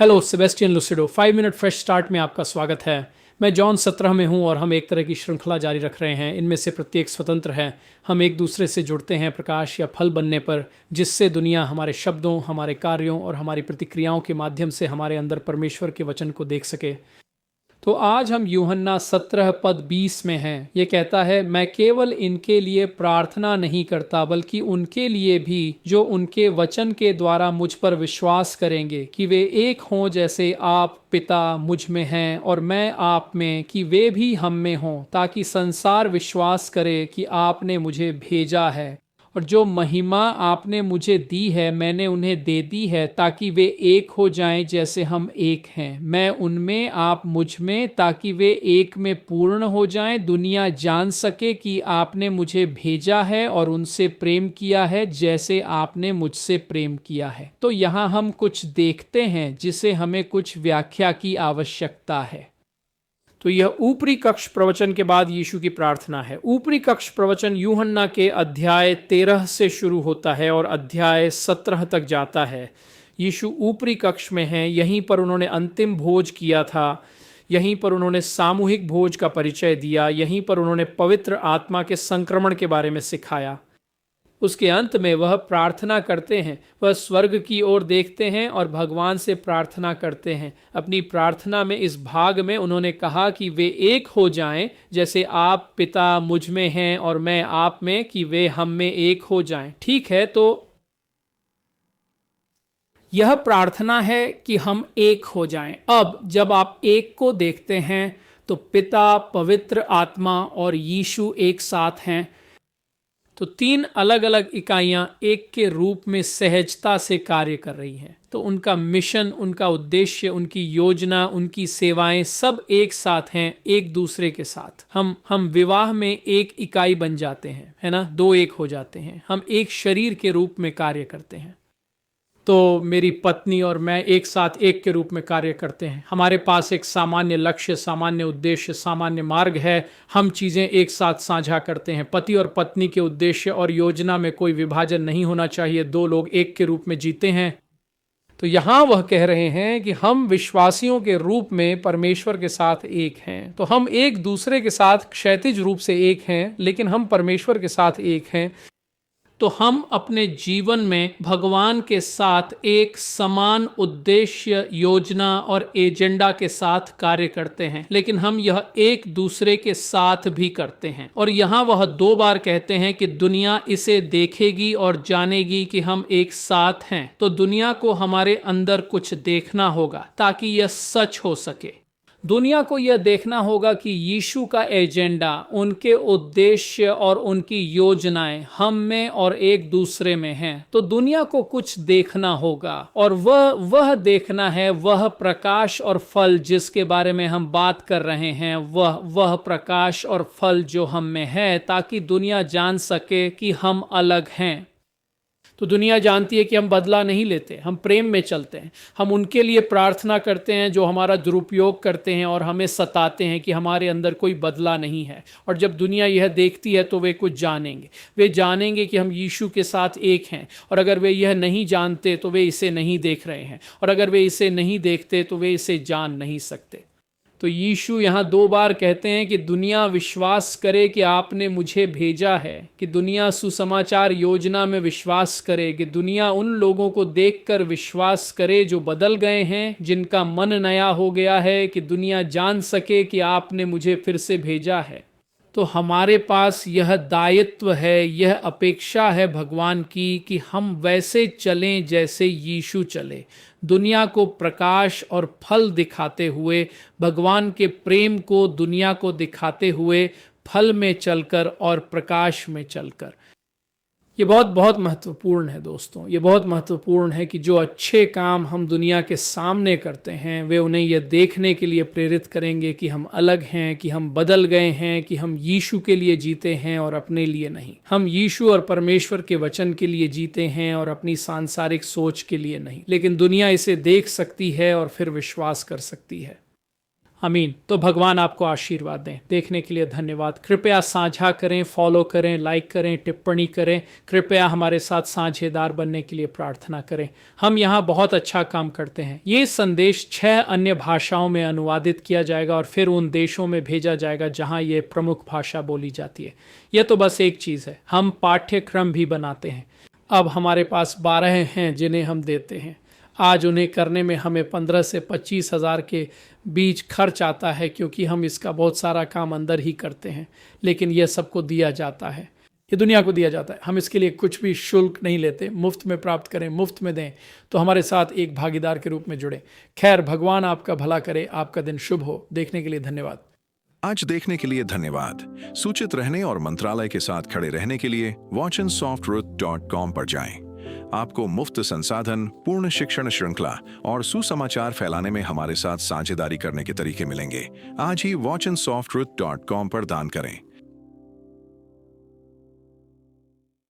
Hello, Sebastian Lucido 5 minute fresh start में आपका स्वागत है। मैं जॉन 17 में हूं और हम एक तरह की श्रृंखला जारी रख रहे हैं। इनमें से प्रत्येक स्वतंत्र है। हम एक दूसरे से जुड़ते हैं प्रकाश या फल बनने पर, जिससे दुनिया हमारे शब्दों, हमारे कार्यों और हमारी प्रतिक्रियाओं के माध्यम से हमारे अंदर परमेश्वर के वचन को देख सके। तो आज हम यूहन्ना 17 पद 20 में हैं। ये कहता है, मैं केवल इनके लिए प्रार्थना नहीं करता बल्कि उनके लिए भी जो उनके वचन के द्वारा मुझ पर विश्वास करेंगे, कि वे एक हों जैसे आप पिता मुझ में हैं और मैं आप में, कि वे भी हम में हों, ताकि संसार विश्वास करे कि आपने मुझे भेजा है। और जो महिमा आपने मुझे दी है मैंने उन्हें दे दी है, ताकि वे एक हो जाएं जैसे हम एक हैं, मैं उनमें आप मुझ में, ताकि वे एक में पूर्ण हो जाएं। दुनिया जान सके कि आपने मुझे भेजा है और उनसे प्रेम किया है जैसे आपने मुझसे प्रेम किया है। तो यहाँ हम कुछ देखते हैं जिसे हमें कुछ व्याख्या की आवश्यकता है। तो यह ऊपरी कक्ष प्रवचन के बाद यीशु की प्रार्थना है। ऊपरी कक्ष प्रवचन यूहन्ना के अध्याय 13 से शुरू होता है और अध्याय 17 तक जाता है। यीशु ऊपरी कक्ष में हैं। यहीं पर उन्होंने अंतिम भोज किया था, यहीं पर उन्होंने सामूहिक भोज का परिचय दिया, यहीं पर उन्होंने पवित्र आत्मा के संक्रमण के बारे में सिखाया। उसके अंत में वह प्रार्थना करते हैं, वह स्वर्ग की ओर देखते हैं और भगवान से प्रार्थना करते हैं। अपनी प्रार्थना में इस भाग में उन्होंने कहा कि वे एक हो जाएं जैसे आप पिता मुझ में हैं और मैं आप में, कि वे हम में एक हो जाएं। ठीक है, तो यह प्रार्थना है कि हम एक हो जाएं। अब जब आप एक को देखते हैं तो पिता, पवित्र आत्मा और यीशु एक साथ हैं। तो तीन अलग अलग इकाइयां एक के रूप में सहजता से कार्य कर रही हैं। तो उनका मिशन, उनका उद्देश्य, उनकी योजना, उनकी सेवाएं सब एक साथ हैं, एक दूसरे के साथ। हम विवाह में एक इकाई बन जाते हैं, है ना, दो एक हो जाते हैं। हम एक शरीर के रूप में कार्य करते हैं। तो मेरी पत्नी और मैं एक साथ एक के रूप में कार्य करते हैं। हमारे पास एक सामान्य लक्ष्य, सामान्य उद्देश्य, सामान्य मार्ग है। हम चीज़ें एक साथ साझा करते हैं। पति और पत्नी के उद्देश्य और योजना में कोई विभाजन नहीं होना चाहिए। दो लोग एक के रूप में जीते हैं। तो यहाँ वह कह रहे हैं कि हम विश्वासियों के रूप में परमेश्वर के साथ एक हैं। तो हम एक दूसरे के साथ क्षैतिज रूप से एक हैं, लेकिन हम परमेश्वर के साथ एक हैं। तो हम अपने जीवन में भगवान के साथ एक समान उद्देश्य, योजना और एजेंडा के साथ कार्य करते हैं, लेकिन हम यह एक दूसरे के साथ भी करते हैं। और यहाँ वह 2 बार कहते हैं कि दुनिया इसे देखेगी और जानेगी कि हम एक साथ हैं। तो दुनिया को हमारे अंदर कुछ देखना होगा ताकि यह सच हो सके। दुनिया को यह देखना होगा कि यीशु का एजेंडा, उनके उद्देश्य और उनकी योजनाएं हम में और एक दूसरे में हैं। तो दुनिया को कुछ देखना होगा और वह देखना है, वह प्रकाश और फल जिसके बारे में हम बात कर रहे हैं, वह प्रकाश और फल जो हम में है, ताकि दुनिया जान सके कि हम अलग हैं। तो दुनिया जानती है कि हम बदला नहीं लेते, हम प्रेम में चलते हैं। हम उनके लिए प्रार्थना करते हैं जो हमारा दुरुपयोग करते हैं और हमें सताते हैं कि हमारे अंदर कोई बदला नहीं है। और जब दुनिया यह देखती है तो वे कुछ जानेंगे। वे जानेंगे कि हम यीशु के साथ एक हैं। और अगर वे यह नहीं जानते तो वे इसे नहीं देख रहे हैं, और अगर वे इसे नहीं देखते तो वे इसे जान नहीं सकते। तो यीशु यहाँ 2 बार कहते हैं कि दुनिया विश्वास करे कि आपने मुझे भेजा है, कि दुनिया सुसमाचार योजना में विश्वास करे, कि दुनिया उन लोगों को देखकर विश्वास करे जो बदल गए हैं, जिनका मन नया हो गया है, कि दुनिया जान सके कि आपने मुझे फिर से भेजा है। तो हमारे पास यह दायित्व है, यह अपेक्षा है भगवान की कि हम वैसे चलें जैसे यीशु चले, दुनिया को प्रकाश और फल दिखाते हुए, भगवान के प्रेम को दुनिया को दिखाते हुए, फल में चलकर और प्रकाश में चलकर। ये बहुत बहुत महत्वपूर्ण है दोस्तों। ये बहुत महत्वपूर्ण है कि जो अच्छे काम हम दुनिया के सामने करते हैं, वे उन्हें यह देखने के लिए प्रेरित करेंगे कि हम अलग हैं, कि हम बदल गए हैं, कि हम यीशु के लिए जीते हैं और अपने लिए नहीं। हम यीशु और परमेश्वर के वचन के लिए जीते हैं और अपनी सांसारिक सोच के लिए नहीं। लेकिन दुनिया इसे देख सकती है और फिर विश्वास कर सकती है। आमीन। तो भगवान आपको आशीर्वाद दें। देखने के लिए धन्यवाद। कृपया साझा करें, फॉलो करें, लाइक करें, टिप्पणी करें। कृपया हमारे साथ साझेदार बनने के लिए प्रार्थना करें। हम यहाँ बहुत अच्छा काम करते हैं। ये संदेश 6 अन्य भाषाओं में अनुवादित किया जाएगा और फिर उन देशों में भेजा जाएगा जहाँ ये प्रमुख भाषा बोली जाती है। यह तो बस एक चीज़ है, हम पाठ्यक्रम भी बनाते हैं। अब हमारे पास 12 हैं जिन्हें हम देते हैं। आज उन्हें करने में हमें 15 से 25 हज़ार के बीच खर्च आता है, क्योंकि हम इसका बहुत सारा काम अंदर ही करते हैं। लेकिन यह सबको दिया जाता है, ये दुनिया को दिया जाता है। हम इसके लिए कुछ भी शुल्क नहीं लेते, मुफ्त में प्राप्त करें, मुफ्त में दें। तो हमारे साथ एक भागीदार के रूप में जुड़े। खैर, भगवान आपका भला करे, आपका दिन शुभ हो। देखने के लिए धन्यवाद। आज देखने के लिए धन्यवाद। सूचित रहने और मंत्रालय के साथ खड़े रहने के लिए watchandsoftruth.com पर जाएं। आपको मुफ्त संसाधन, पूर्ण शिक्षण श्रृंखला और सुसमाचार फैलाने में हमारे साथ साझेदारी करने के तरीके मिलेंगे। आज ही watchandsoftruth.com पर दान करें।